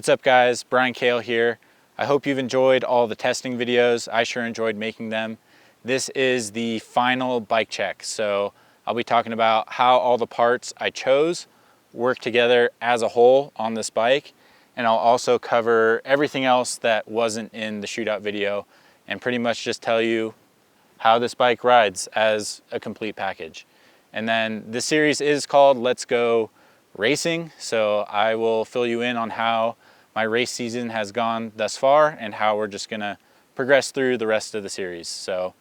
What's up guys, Brian Kale here. I hope you've enjoyed all the testing videos. I sure enjoyed making them. This is the final bike check. So I'll be talking about how all the parts I chose work together as a whole on this bike. And I'll also cover everything else that wasn't in the shootout video and pretty much just tell you how this bike rides as a complete package. And then this series is called Let's Go Racing. So I will fill you in on how my race season has gone thus far and how we're just gonna progress through the rest of the series. So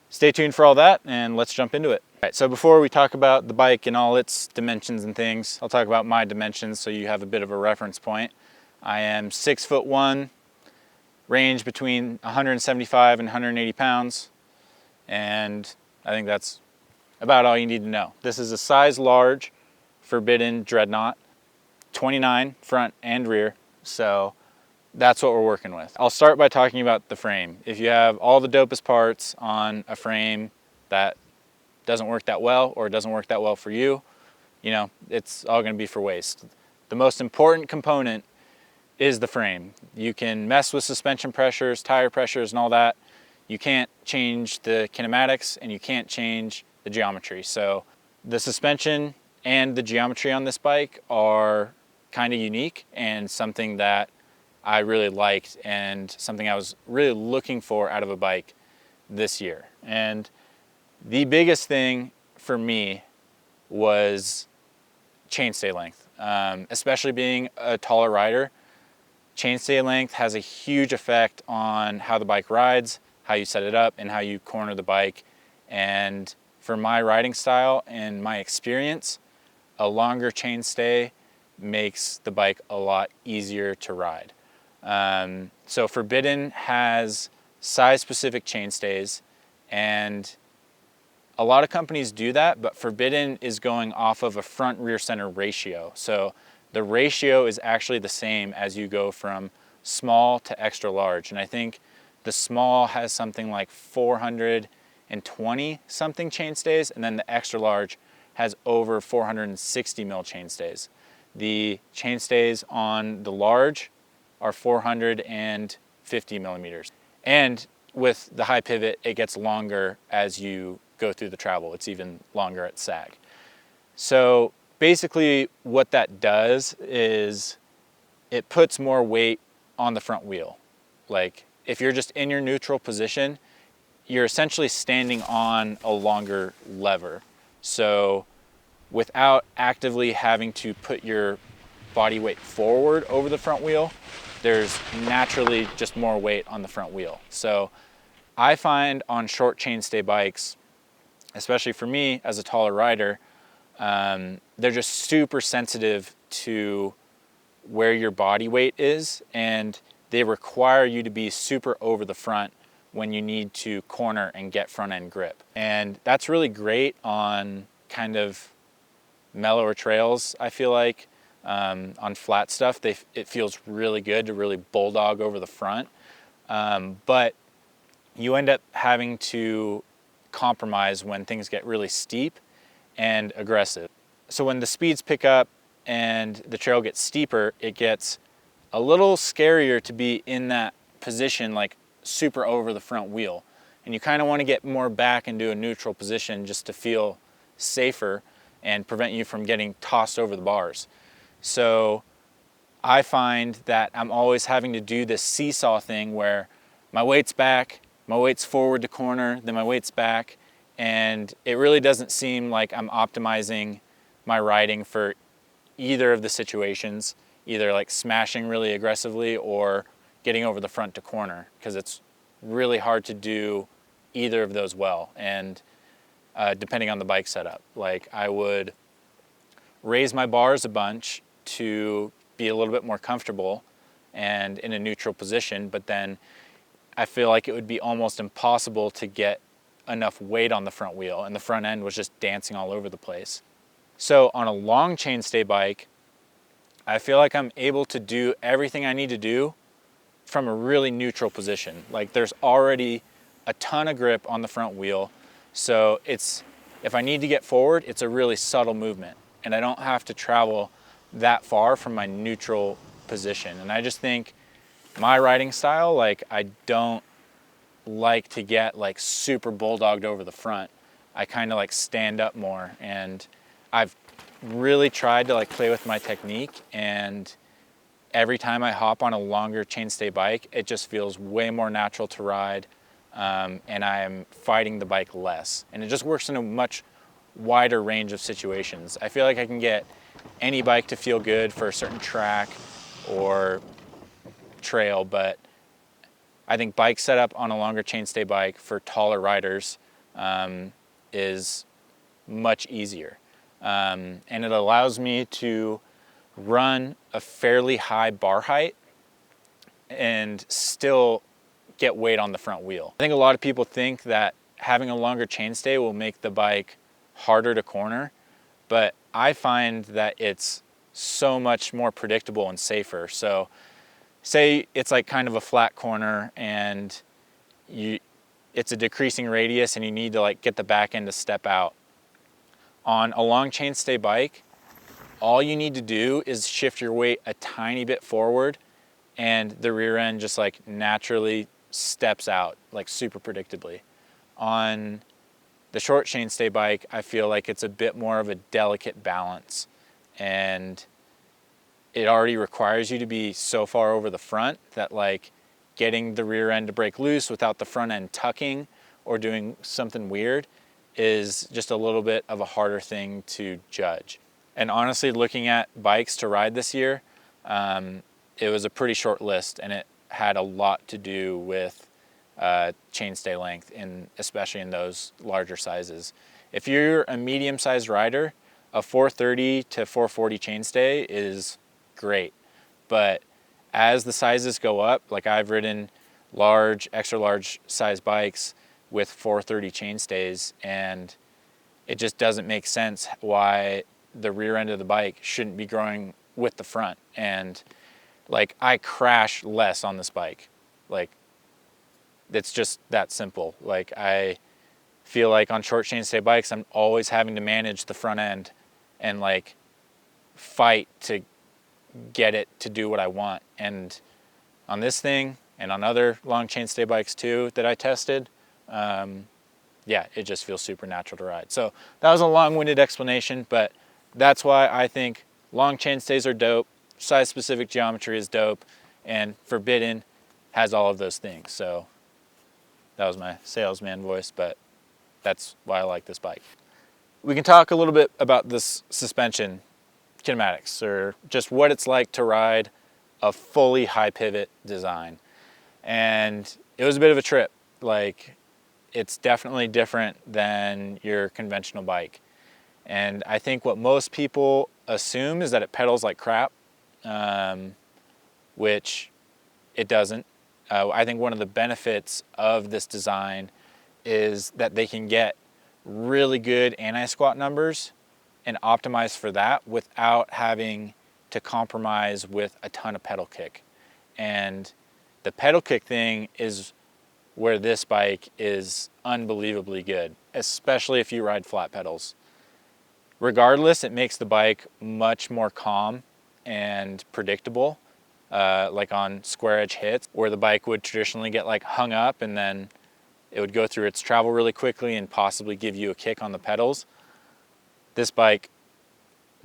stay tuned for all that and let's jump into it. All right, so before we talk about the bike and all its dimensions and things, I'll talk about my dimensions so you have a bit of a reference point. I am 6'1", range between 175 and 180 pounds. And I think that's about all you need to know. This is a size large Forbidden Dreadnought, 29 front and rear. So that's what we're working with. I'll start by talking about the frame. If you have all the dopest parts on a frame that doesn't work that well or doesn't work that well for you, you know, it's all gonna be for waste. The most important component is the frame. You can mess with suspension pressures, tire pressures and all that. You can't change the kinematics and you can't change the geometry. So the suspension and the geometry on this bike are kind of unique and something that I really liked and something I was really looking for out of a bike this year. And the biggest thing for me was chainstay length, especially being a taller rider. Chainstay length has a huge effect on how the bike rides, how you set it up, and how you corner the bike. And for my riding style and my experience, a longer chainstay makes the bike a lot easier to ride. So Forbidden has size-specific chainstays, and a lot of companies do that, but Forbidden is going off of a front-rear center ratio. So the ratio is actually the same as you go from small to extra large. And I think the small has something like 420 something chainstays, and then the extra large has over 460 mil chainstays. The chainstays on the large are 450 millimeters. And with the high pivot, it gets longer as you go through the travel. It's even longer at sag. So basically what that does is it puts more weight on the front wheel. Like if you're just in your neutral position, you're essentially standing on a longer lever. So without actively having to put your body weight forward over the front wheel, there's naturally just more weight on the front wheel. So I find on short chainstay bikes, especially for me as a taller rider, they're just super sensitive to where your body weight is, and they require you to be super over the front when you need to corner and get front end grip. And that's really great on kind of mellower trails, I feel like. On flat stuff, it feels really good to really bulldog over the front. But you end up having to compromise when things get really steep and aggressive. So when the speeds pick up and the trail gets steeper, it gets a little scarier to be in that position, like super over the front wheel. And you kind of want to get more back into a neutral position just to feel safer and prevent you from getting tossed over the bars. So I find that I'm always having to do this seesaw thing where my weight's back, my weight's forward to corner, then my weight's back, and it really doesn't seem like I'm optimizing my riding for either of the situations, either like smashing really aggressively or getting over the front to corner, because it's really hard to do either of those well. And depending on the bike setup, like I would raise my bars a bunch to be a little bit more comfortable and in a neutral position, but then I feel like it would be almost impossible to get enough weight on the front wheel, and the front end was just dancing all over the place. So on a long chainstay bike, I feel like I'm able to do everything I need to do from a really neutral position. Like there's already a ton of grip on the front wheel, so if I need to get forward, it's a really subtle movement, and I don't have to travel that far from my neutral position. And I just think my riding style, like, I don't like to get like super bulldogged over the front. I kind of like stand up more, and I've really tried to like play with my technique, and every time I hop on a longer chainstay bike, it just feels way more natural to ride, and I am fighting the bike less, and it just works in a much wider range of situations. I feel like I can get any bike to feel good for a certain track or trail, but I think bike setup on a longer chainstay bike for taller riders is much easier. And it allows me to run a fairly high bar height and still get weight on the front wheel. I think a lot of people think that having a longer chainstay will make the bike harder to corner, but I find that it's so much more predictable and safer. So say it's like kind of a flat corner and it's a decreasing radius and you need to like get the back end to step out. On a long chainstay bike, all you need to do is shift your weight a tiny bit forward and the rear end just like naturally steps out like super predictably. On the short chainstay bike, I feel like it's a bit more of a delicate balance, and it already requires you to be so far over the front that like getting the rear end to break loose without the front end tucking or doing something weird is just a little bit of a harder thing to judge. And honestly, looking at bikes to ride this year, it was a pretty short list, and it had a lot to do with chainstay length, especially in those larger sizes. If you're a medium-sized rider, a 430 to 440 chainstay is great, but as the sizes go up, like I've ridden large, extra large size bikes with 430 chainstays, and it just doesn't make sense why the rear end of the bike shouldn't be growing with the front. And like I crash less on this bike. Like it's just that simple. Like I feel like on short chainstay bikes, I'm always having to manage the front end and like fight to get it to do what I want. And on this thing and on other long chainstay bikes too that I tested, yeah, it just feels super natural to ride. So that was a long-winded explanation, but that's why I think long chainstays are dope, size-specific geometry is dope, and Forbidden has all of those things. So that was my salesman voice, but that's why I like this bike. We can talk a little bit about this suspension, Kinematics, or just what it's like to ride a fully high pivot design. And it was a bit of a trip. Like, it's definitely different than your conventional bike. And I think what most people assume is that it pedals like crap, which it doesn't. I think one of the benefits of this design is that they can get really good anti-squat numbers and optimize for that without having to compromise with a ton of pedal kick. And the pedal kick thing is where this bike is unbelievably good, especially if you ride flat pedals. Regardless, it makes the bike much more calm and predictable, like on square edge hits, where the bike would traditionally get like hung up and then it would go through its travel really quickly and possibly give you a kick on the pedals. This bike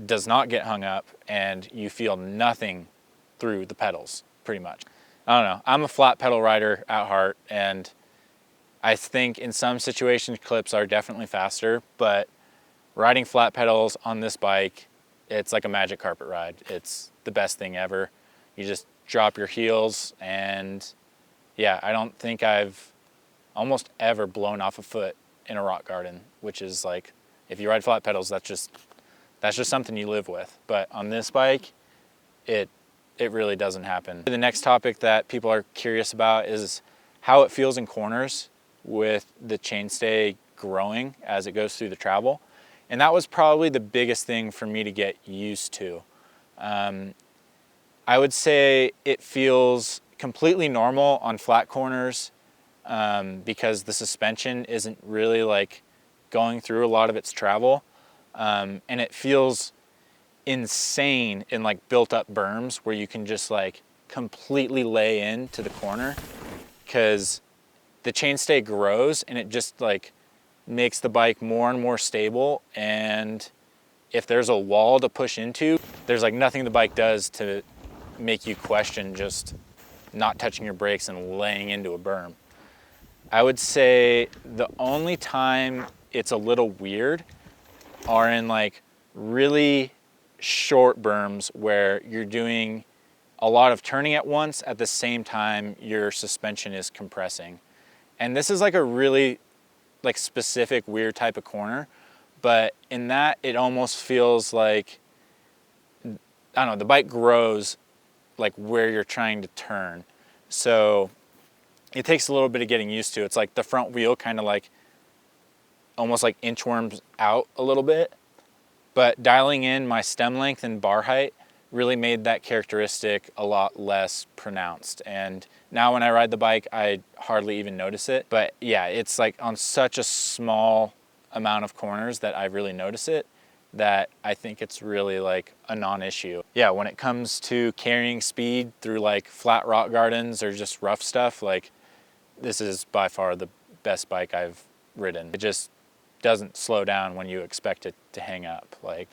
does not get hung up and you feel nothing through the pedals, pretty much. I don't know, I'm a flat pedal rider at heart, and I think in some situations clips are definitely faster, but riding flat pedals on this bike, it's like a magic carpet ride. It's the best thing ever. You just drop your heels, and yeah, I don't think I've almost ever blown off a foot in a rock garden, which is like, if you ride flat pedals, that's just something you live with. But on this bike, it really doesn't happen. The next topic that people are curious about is how it feels in corners with the chainstay growing as it goes through the travel. And that was probably the biggest thing for me to get used to. I would say it feels completely normal on flat corners because the suspension isn't really like going through a lot of its travel. And it feels insane in like built up berms where you can just like completely lay into the corner, because the chainstay grows and it just like makes the bike more and more stable. And if there's a wall to push into, there's like nothing the bike does to make you question just not touching your brakes and laying into a berm. I would say the only time it's a little weird are in like really short berms where you're doing a lot of turning at once at the same time your suspension is compressing. And this is like a really like specific weird type of corner, but in that it almost feels like, I don't know, the bike grows like where you're trying to turn. So it takes a little bit of getting used to. It's like the front wheel kind of like almost like inchworms out a little bit, but dialing in my stem length and bar height really made that characteristic a lot less pronounced. And now when I ride the bike, I hardly even notice it. But yeah, it's like on such a small amount of corners that I really notice it, that I think it's really like a non-issue. Yeah, when it comes to carrying speed through like flat rock gardens or just rough stuff, like this is by far the best bike I've ridden. It just doesn't slow down when you expect it to hang up. Like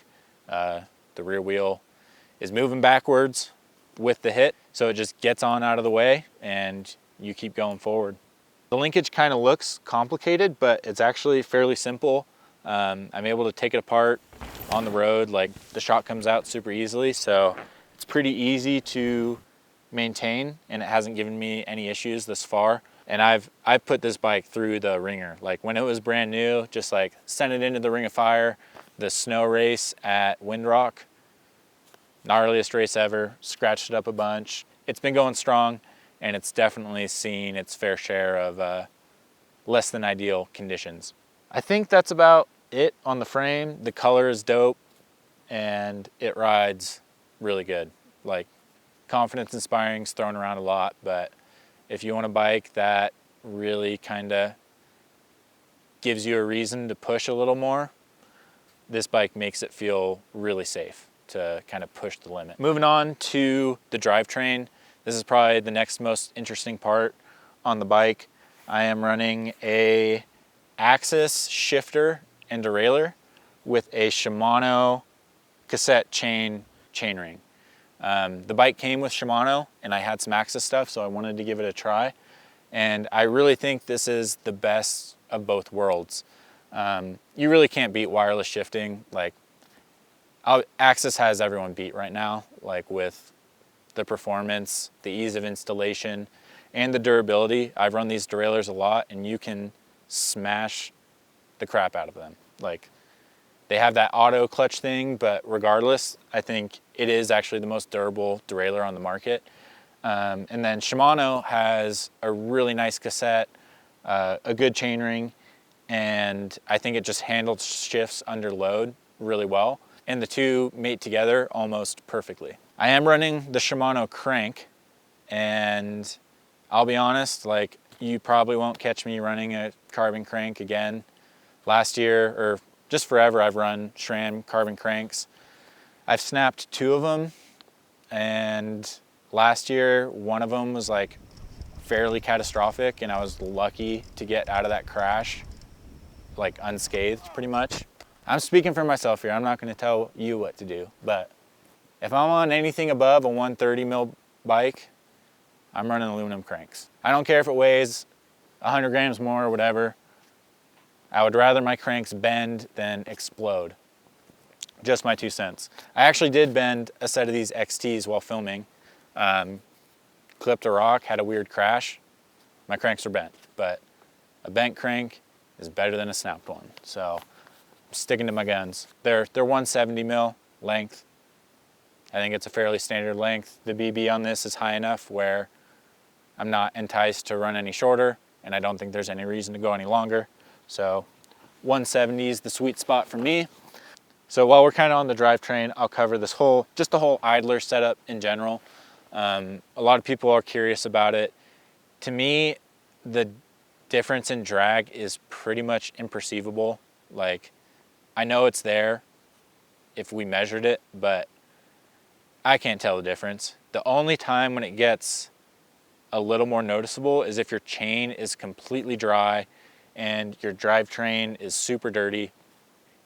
the rear wheel is moving backwards with the hit, so it just gets on out of the way and you keep going forward. The linkage kind of looks complicated, but it's actually fairly simple. I'm able to take it apart on the road, like the shock comes out super easily, so it's pretty easy to maintain and it hasn't given me any issues this far. And I've put this bike through the ringer. Like when it was brand new, just like sent it into the ring of fire, the snow race at Windrock, gnarliest race ever, scratched it up a bunch. It's been going strong and it's definitely seen its fair share of less than ideal conditions. I think that's about it on the frame. The color is dope and it rides really good. Like confidence inspiring is thrown around a lot, but if you want a bike that really kind of gives you a reason to push a little more, this bike makes it feel really safe to kind of push the limit. Moving on to the drivetrain. This is probably the next most interesting part on the bike. I am running a axis shifter and derailleur with a Shimano cassette chainring. The bike came with Shimano and I had some axis stuff, so I wanted to give it a try. And I really think this is the best of both worlds. You really can't beat wireless shifting. Like axis has everyone beat right now, like with the performance, the ease of installation, and the durability. I've run these derailleurs a lot and you can smash the crap out of them. Like they have that auto clutch thing, but regardless, I think it is actually the most durable derailleur on the market. And then Shimano has a really nice cassette, a good chainring, and I think it just handles shifts under load really well. And the two mate together almost perfectly. I am running the Shimano Crank, and I'll be honest, like you probably won't catch me running a carbon crank again. Last year, or just forever, I've run SRAM carbon cranks. I've snapped 2 of them, and last year one of them was like fairly catastrophic and I was lucky to get out of that crash like unscathed pretty much. I'm speaking for myself here, I'm not going to tell you what to do, but if I'm on anything above a 130 mil bike, I'm running aluminum cranks. I don't care if it weighs 100 grams more or whatever. I would rather my cranks bend than explode. Just my 2 cents. I actually did bend a set of these XTs while filming. Clipped a rock, had a weird crash. My cranks are bent, but a bent crank is better than a snapped one. So I'm sticking to my guns. They're 170 mil length. I think it's a fairly standard length. The BB on this is high enough where I'm not enticed to run any shorter, and I don't think there's any reason to go any longer. So 170 is the sweet spot for me. So while we're kind of on the drivetrain, I'll cover this just the whole idler setup in general. A lot of people are curious about it. To me, the difference in drag is pretty much imperceivable. Like, I know it's there, if we measured it, but I can't tell the difference. The only time when it gets a little more noticeable is if your chain is completely dry and your drivetrain is super dirty.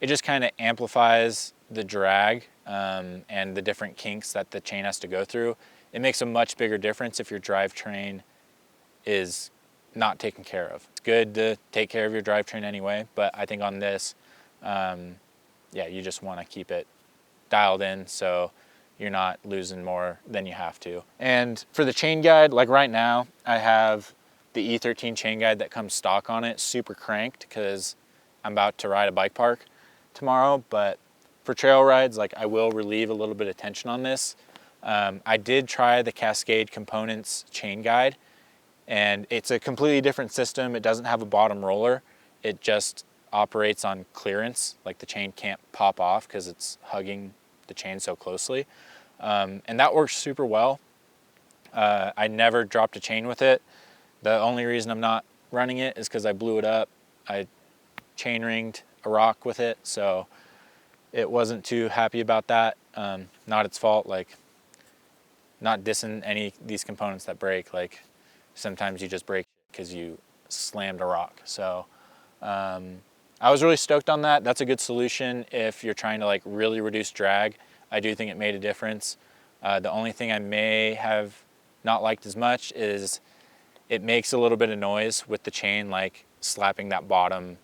It just kind of amplifies the drag and the different kinks that the chain has to go through. It makes a much bigger difference if your drivetrain is not taken care of. It's good to take care of your drivetrain anyway, but I think on this, yeah, you just want to keep it dialed in so you're not losing more than you have to. And for the chain guide, like right now, I have the E13 chain guide that comes stock on it, super cranked, because I'm about to ride a bike park tomorrow. But for trail rides, like, I will relieve a little bit of tension on this. I did try the Cascade Components chain guide, and it's a completely different system. It doesn't have a bottom roller. It just operates on clearance. Like, the chain can't pop off because it's hugging the chain so closely. And that works super well. I never dropped a chain with it. The only reason I'm not running it is because I blew it up. I chain ringed a rock with it, so it wasn't too happy about that. Not its fault, like, not dissing any of these components that break. Like, sometimes you just break because you slammed a rock. So I was really stoked on that. That's a good solution if you're trying to, like, really reduce drag. I do think it made a difference. The only thing I may have not liked as much is it makes a little bit of noise with the chain, like slapping that bottom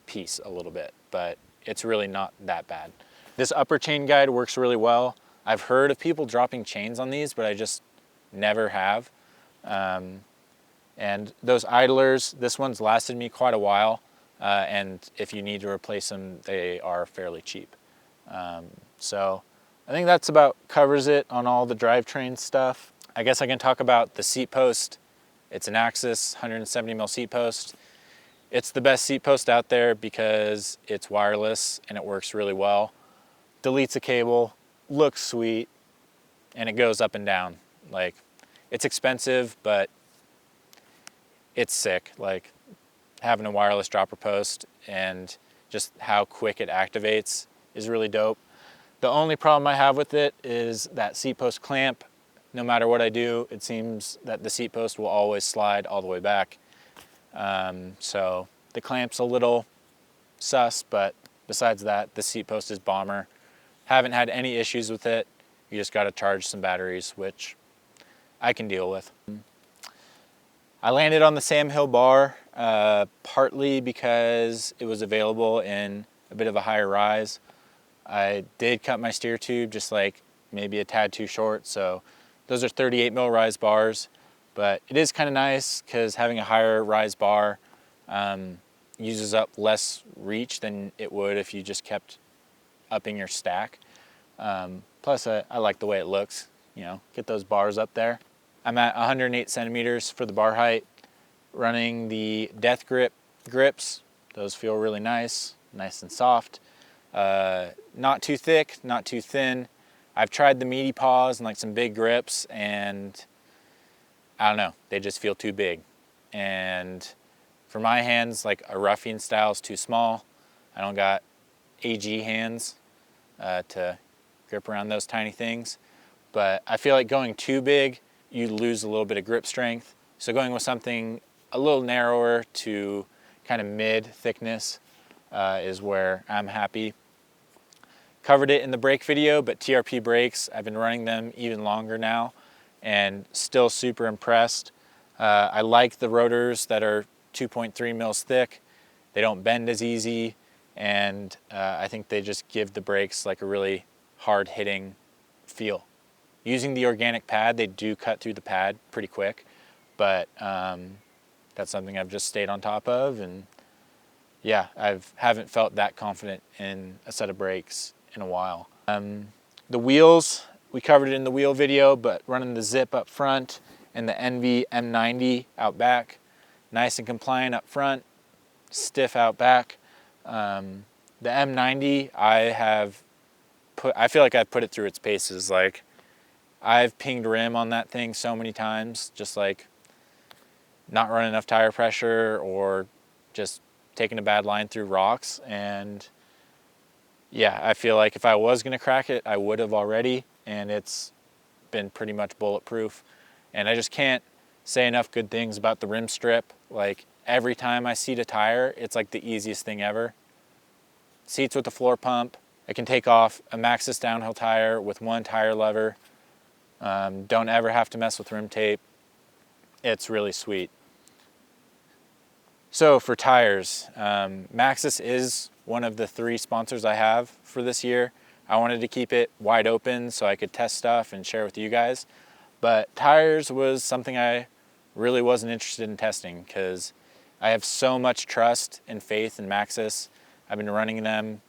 piece a little bit, but it's really not that bad. This upper chain guide works really well. I've heard of people dropping chains on these, but I just never have. And those idlers, this one's lasted me quite a while, and if you need to replace them, they are fairly cheap. So I think that's about covers it on all the drivetrain stuff. I guess I can talk about the seat post. It's an Axis 170 mil seat post. It's the best seat post out there because it's wireless and it works really well. Deletes a cable, looks sweet, and it goes up and down. Like, it's expensive, but it's sick. Like, having a wireless dropper post and just how quick it activates is really dope. The only problem I have with it is that seat post clamp. No matter what I do, it seems that the seat post will always slide all the way back. So the clamp's a little sus, but besides that, the seat post is bomber. Haven't had any issues with it. You just got to charge some batteries, which I can deal with. I landed on the Sam Hill bar, partly because it was available in a bit of a higher rise. I did cut my steer tube just like maybe a tad too short, so those are 38 mil rise bars, but it is kind of nice because having a higher rise bar uses up less reach than it would if you just kept upping your stack. Plus I like the way it looks, you know, get those bars up there. I'm at 108 centimeters for the bar height, running the Death Grip grips. Those feel really nice, nice and soft. Not too thick, not too thin. I've tried the meaty paws and like some big grips, and I don't know, they just feel too big. And for my hands, like a ruffian style is too small. I don't got AG hands to grip around those tiny things. But I feel like going too big, you lose a little bit of grip strength. So going with something a little narrower to kind of mid thickness is where I'm happy. Covered it in the brake video, but TRP brakes, I've been running them even longer now and still super impressed. I like the rotors that are 2.3 mils thick. They don't bend as easy, and I think they just give the brakes like a really hard hitting feel. Using the organic pad, they do cut through the pad pretty quick, but that's something I've just stayed on top of, and yeah, haven't felt that confident in a set of brakes in a while. The wheels, we covered it in the wheel video, but running the Zip up front and the Envy M90 out back, nice and compliant up front, stiff out back. The M90, I feel like I've put it through its paces. Like, I've pinged rim on that thing so many times, just like not running enough tire pressure or just taking a bad line through rocks, and yeah, I feel like if I was gonna crack it, I would have already, and it's been pretty much bulletproof. And I just can't say enough good things about the rim strip. Like every time I seat a tire, it's like the easiest thing ever. Seats with the floor pump. I can take off a Maxxis downhill tire with one tire lever. Don't ever have to mess with rim tape. It's really sweet. So for tires, Maxxis is one of the 3 sponsors I have for this year. I wanted to keep it wide open so I could test stuff and share with you guys. But tires was something I really wasn't interested in testing because I have so much trust and faith in Maxxis. I've been running them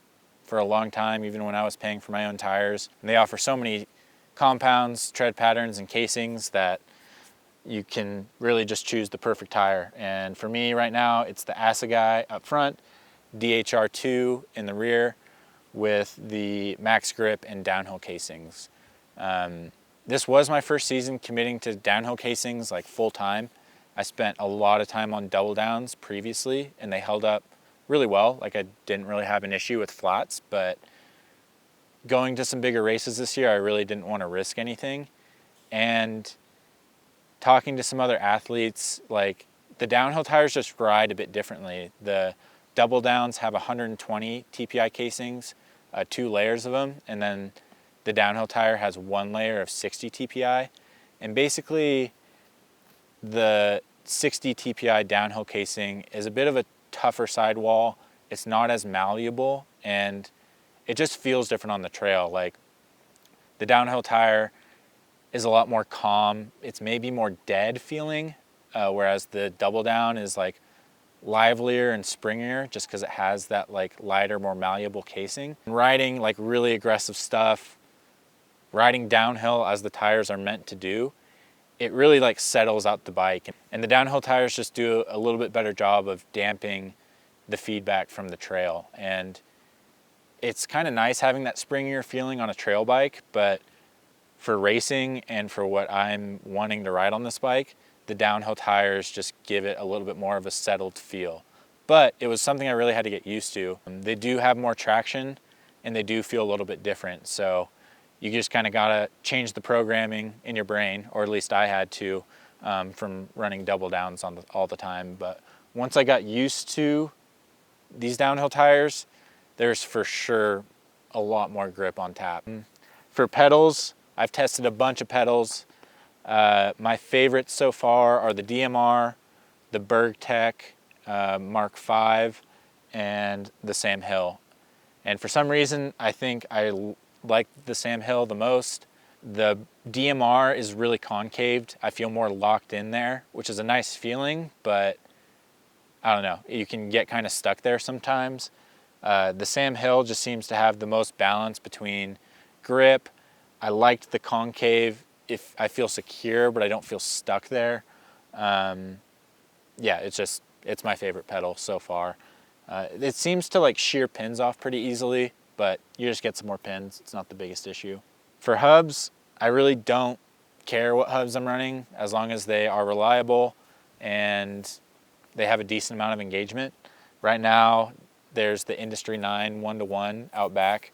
for a long time, even when I was paying for my own tires. And they offer so many compounds, tread patterns, and casings that you can really just choose the perfect tire. And for me right now, it's the Assegai up front, DHR2 in the rear with the max grip and downhill casings. This was my first season committing to downhill casings like full time. I spent a lot of time on double downs previously and they held up really well. Like I didn't really have an issue with flats, but going to some bigger races this year, I really didn't want to risk anything. And talking to some other athletes, like the downhill tires just ride a bit differently. The double downs have 120 TPI casings, 2 layers of them, and then the downhill tire has 1 layer of 60 TPI. And basically the 60 TPI downhill casing is a bit of a tougher sidewall. It's not as malleable and it just feels different on the trail. Like the downhill tire is a lot more calm. It's maybe more dead feeling, whereas the double down is like livelier and springier just because it has that like lighter, more malleable casing. Riding like really aggressive stuff, riding downhill as the tires are meant to do, it really like settles out the bike. And the downhill tires just do a little bit better job of damping the feedback from the trail. And it's kind of nice having that springier feeling on a trail bike, but for racing and for what I'm wanting to ride on this bike, the downhill tires just give it a little bit more of a settled feel. But it was something I really had to get used to. They do have more traction and they do feel a little bit different. So you just kind of gotta change the programming in your brain, or at least I had to, from running double downs all the time. But once I got used to these downhill tires, there's for sure a lot more grip on tap. For pedals, I've tested a bunch of pedals. My favorites so far are the DMR, the BergTech Mark V, and the Sam Hill. And for some reason, I think I like the Sam Hill the most. The DMR is really concaved. I feel more locked in there, which is a nice feeling, but I don't know, you can get kind of stuck there sometimes. The Sam Hill just seems to have the most balance between grip. I liked the concave. If I feel secure, but I don't feel stuck there. Yeah, it's my favorite pedal so far. It seems to like shear pins off pretty easily, but you just get some more pins. It's not the biggest issue. For hubs, I really don't care what hubs I'm running as long as they are reliable and they have a decent amount of engagement. Right now, there's the Industry 9 1-to-1 out back.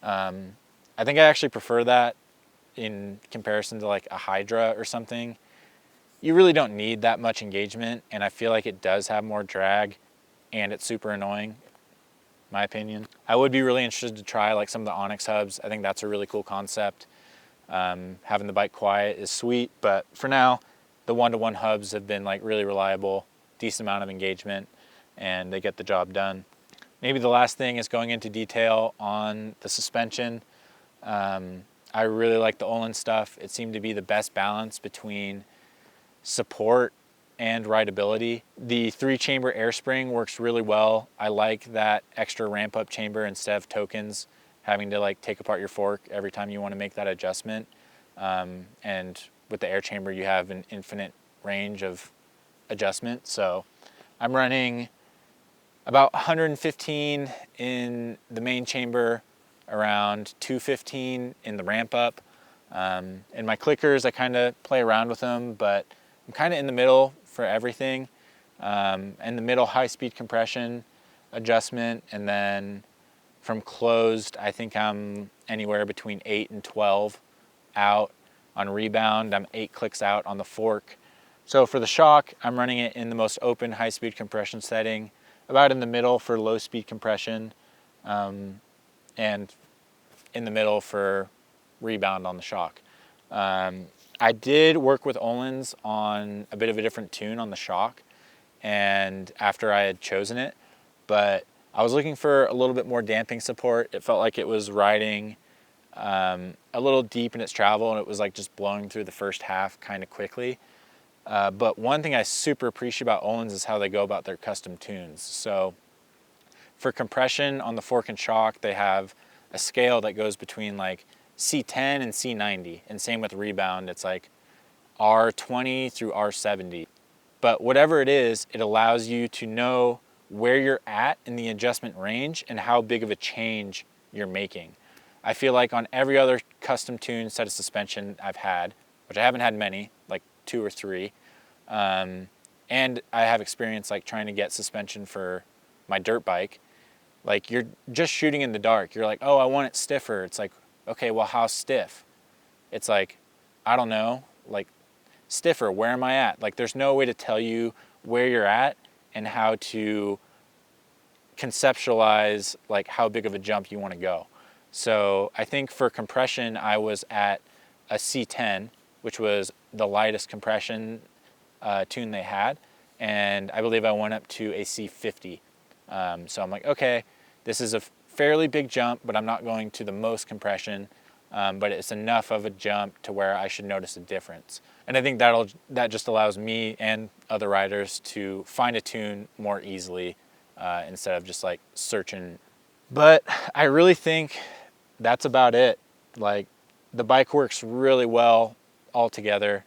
I think I actually prefer that in comparison to like a Hydra or something. You really don't need that much engagement, and I feel like it does have more drag and it's super annoying, my opinion. I would be really interested to try like some of the Onyx hubs. I think that's a really cool concept. Having the bike quiet is sweet, but for now, the 1-to-1 hubs have been like really reliable, decent amount of engagement, and they get the job done. Maybe the last thing is going into detail on the suspension. I really like the Olin stuff. It seemed to be the best balance between support and rideability. The 3-chamber air spring works really well. I like that extra ramp up chamber instead of tokens, having to like take apart your fork every time you want to make that adjustment. And with the air chamber, you have an infinite range of adjustment. So I'm running about 115 in the main chamber, around 215 in the ramp up. And my clickers, I kind of play around with them, but I'm kind of in the middle for everything. And the middle high speed compression adjustment, and then From closed, I think I'm anywhere between 8 and 12 out. On rebound, I'm 8 clicks out on the fork. So for the shock, I'm running it in the most open high-speed compression setting, about in the middle for low-speed compression, and in the middle for rebound on the shock. I did work with Öhlins on a bit of a different tune on the shock, and after I had chosen it, but I was looking for a little bit more damping support. It felt like it was riding a little deep in its travel, and it was like just blowing through the first half kind of quickly. But one thing I super appreciate about Öhlins is how they go about their custom tunes. So for compression on the fork and shock, they have a scale that goes between like C10 and C90, and same with rebound, it's like R20 through R70. But whatever it is, it allows you to know where you're at in the adjustment range and how big of a change you're making. I feel like on every other custom tune set of suspension I've had, which I haven't had many, like 2 or 3, and I have experience like trying to get suspension for my dirt bike, like you're just shooting in the dark. You're like, oh, I want it stiffer. It's like, okay, well, how stiff? It's like, I don't know, like stiffer, where am I at? Like there's no way to tell you where you're at and how to conceptualize like how big of a jump you want to go. So I think for compression, I was at a C10, which was the lightest compression tune they had. And I believe I went up to a C50. So I'm like, okay, this is a fairly big jump, but I'm not going to the most compression, but it's enough of a jump to where I should notice a difference. And I think that just allows me and other riders to find a tune more easily instead of just like searching. But I really think that's about it. Like the bike works really well all together.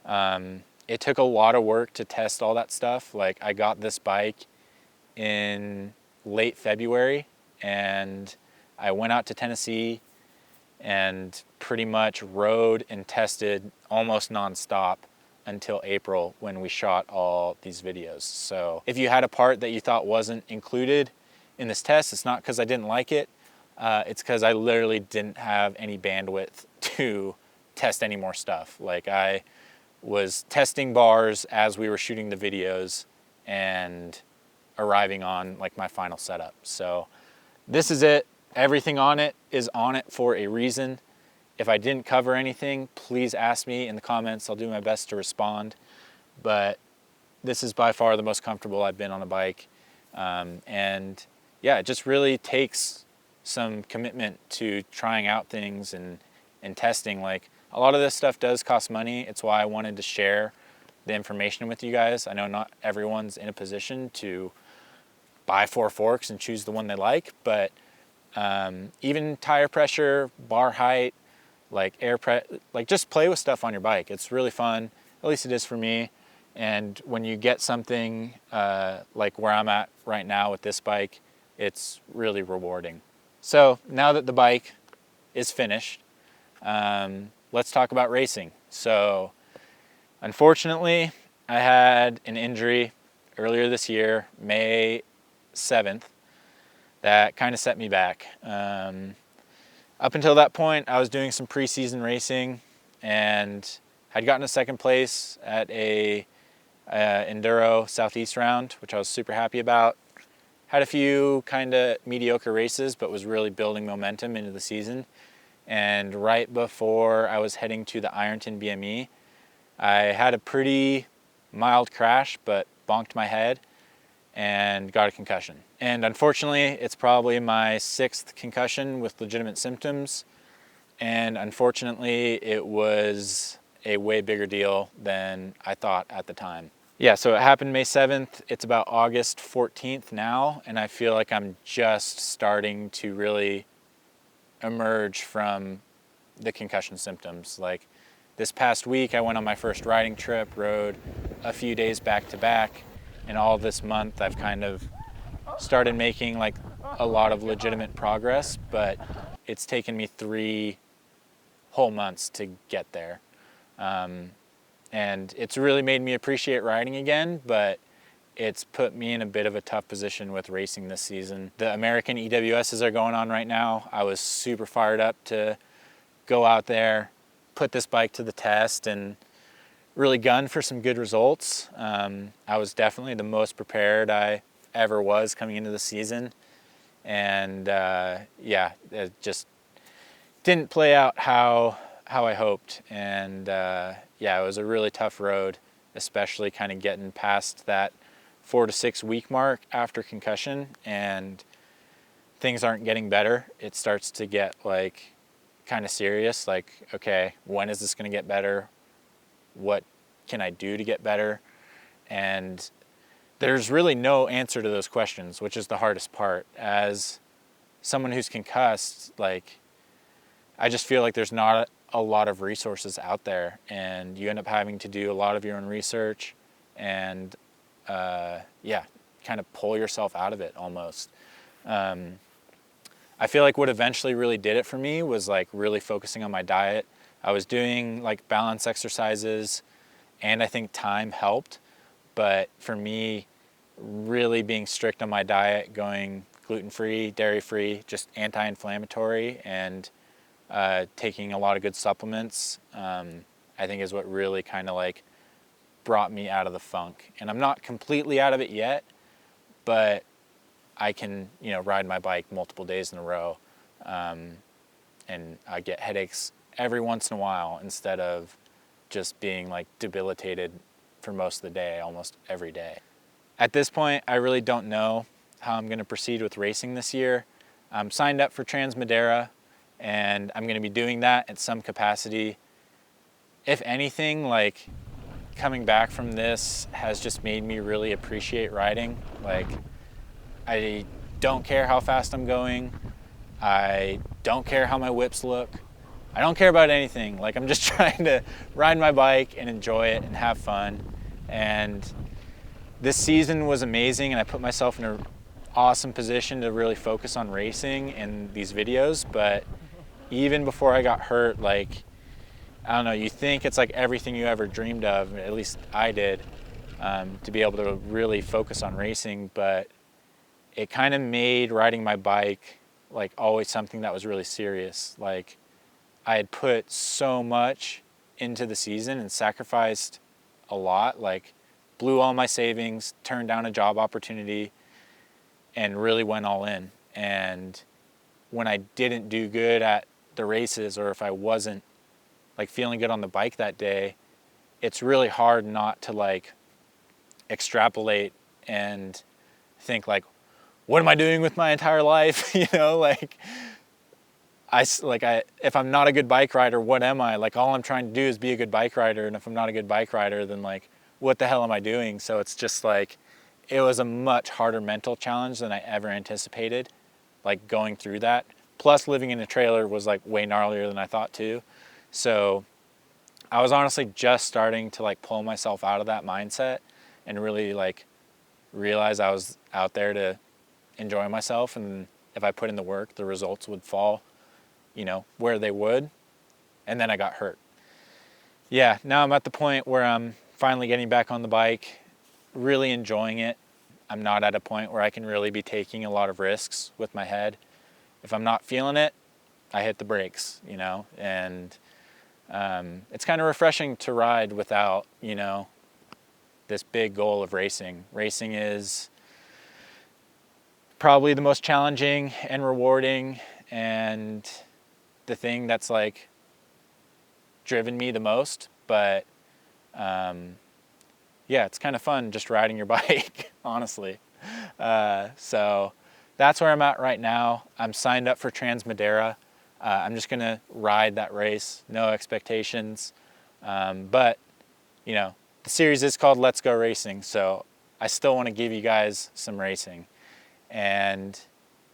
It took a lot of work to test all that stuff. Like I got this bike in late February and I went out to Tennessee and pretty much rode and tested almost nonstop until April when we shot all these videos. So if you had a part that you thought wasn't included in this test, it's not because I didn't like it. It's because I literally didn't have any bandwidth to test any more stuff. Like I was testing bars as we were shooting the videos and arriving on like my final setup. So this is it. Everything on it is on it for a reason. If I didn't cover anything, please ask me in the comments. I'll do my best to respond. But this is by far the most comfortable I've been on a bike. And yeah, it just really takes some commitment to trying out things and testing. Like a lot of this stuff does cost money. It's why I wanted to share the information with you guys. I know not everyone's in a position to buy 4 forks and choose the one they like, but even tire pressure, bar height, like like just play with stuff on your bike. It's really fun. At least it is for me. And when you get something like where I'm at right now with this bike, it's really rewarding. So now that the bike is finished, let's talk about racing. So unfortunately, I had an injury earlier this year, May 7th, that kind of set me back. Up until that point, I was doing some preseason racing and had gotten a second place at a Enduro Southeast round, which I was super happy about. Had a few kind of mediocre races, but was really building momentum into the season. And right before I was heading to the Ironton BME, I had a pretty mild crash, but bonked my head and got a concussion. And unfortunately, it's probably my 6th concussion with legitimate symptoms. And unfortunately, it was a way bigger deal than I thought at the time. Yeah, so it happened May 7th. It's about August 14th now, and I feel like I'm just starting to really emerge from the concussion symptoms. Like this past week, I went on my first riding trip, rode a few days back to back, and all this month I've kind of started making like a lot of legitimate progress, but it's taken me 3 whole months to get there. And it's really made me appreciate riding again, but it's put me in a bit of a tough position with racing this season. The American EWSs are going on right now. I was super fired up to go out there, put this bike to the test, and really gun for some good results. I was definitely the most prepared I ever was coming into the season. And yeah, it just didn't play out how I hoped. And yeah, it was a really tough road, especially kind of getting past that 4 to 6 week mark after concussion, and things aren't getting better. It starts to get like kind of serious, like, okay, when is this going to get better? What can I do to get better? And there's really no answer to those questions, which is the hardest part. As someone who's concussed, like, I just feel like there's not a lot of resources out there, and you end up having to do a lot of your own research and yeah, kind of pull yourself out of it almost. I feel like what eventually really did it for me was like really focusing on my diet. I was doing like balance exercises, and I think time helped. But for me, really being strict on my diet, going gluten-free, dairy-free, just anti-inflammatory, and taking a lot of good supplements, I think is what really kind of like brought me out of the funk. And I'm not completely out of it yet, but I can, you know, ride my bike multiple days in a row, and I get headaches every once in a while instead of just being like debilitated for most of the day, almost every day. At this point, I really don't know how I'm going to proceed with racing this year. I'm signed up for Trans Madera, and I'm going to be doing that at some capacity. If anything, like, coming back from this has just made me really appreciate riding. Like, I don't care how fast I'm going. I don't care how my whips look. I don't care about anything. Like, I'm just trying to ride my bike and enjoy it and have fun. And this season was amazing, and I put myself in an awesome position to really focus on racing and these videos. But even before I got hurt, like, I don't know, you think it's like everything you ever dreamed of, at least I did, to be able to really focus on racing. But it kind of made riding my bike like always something that was really serious. Like, I had put so much into the season and sacrificed a lot, like blew all my savings, turned down a job opportunity, and really went all in. And when I didn't do good at the races, or if I wasn't like feeling good on the bike that day, it's really hard not to like extrapolate and think like, what am I doing with my entire life? You know, like, if I'm not a good bike rider, what am I? Like, all I'm trying to do is be a good bike rider, and if I'm not a good bike rider, then like, what the hell am I doing? So it's just like, it was a much harder mental challenge than I ever anticipated, like going through that. Plus, living in a trailer was like way gnarlier than I thought too. So I was honestly just starting to like pull myself out of that mindset and really like realize I was out there to enjoy myself, and if I put in the work, the results would fall, you know, where they would. And then I got hurt. Yeah, now I'm at the point where I'm finally getting back on the bike, really enjoying it. I'm not at a point where I can really be taking a lot of risks with my head. If I'm not feeling it, I hit the brakes, you know, and it's kind of refreshing to ride without, you know, this big goal of racing. Racing is probably the most challenging and rewarding, and the thing that's like driven me the most. But yeah, it's kind of fun just riding your bike, honestly. So that's where I'm at right now. I'm signed up for Trans Madera. I'm just gonna ride that race, no expectations. But you know, the series is called Let's Go Racing, so I still want to give you guys some racing. And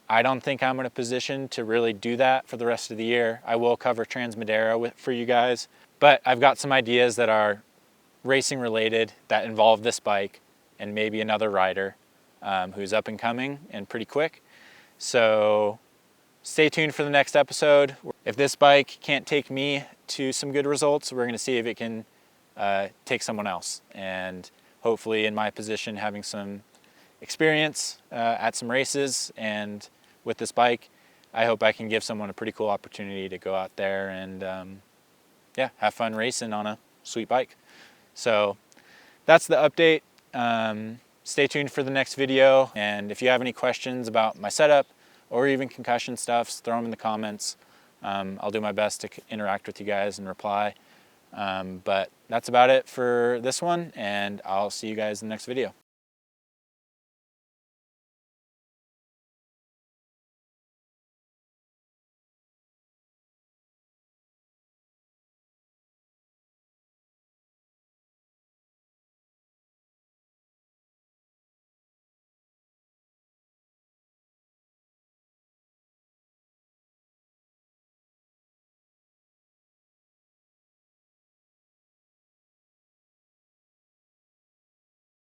I don't think I'm in a position to really do that for the rest of the year. I will cover Trans Madera for you guys, but I've got some ideas that are racing related that involve this bike and maybe another rider who's up and coming and pretty quick. So stay tuned for the next episode. If this bike can't take me to some good results, we're going to see if it can take someone else. And hopefully in my position, having some experience at some races and with this bike, I hope I can give someone a pretty cool opportunity to go out there and yeah, have fun racing on a sweet bike. So that's the update. Stay tuned for the next video, and if you have any questions about my setup or even concussion stuffs, throw them in the comments. I'll do my best to interact with you guys and reply. But that's about it for this one, and I'll see you guys in the next video.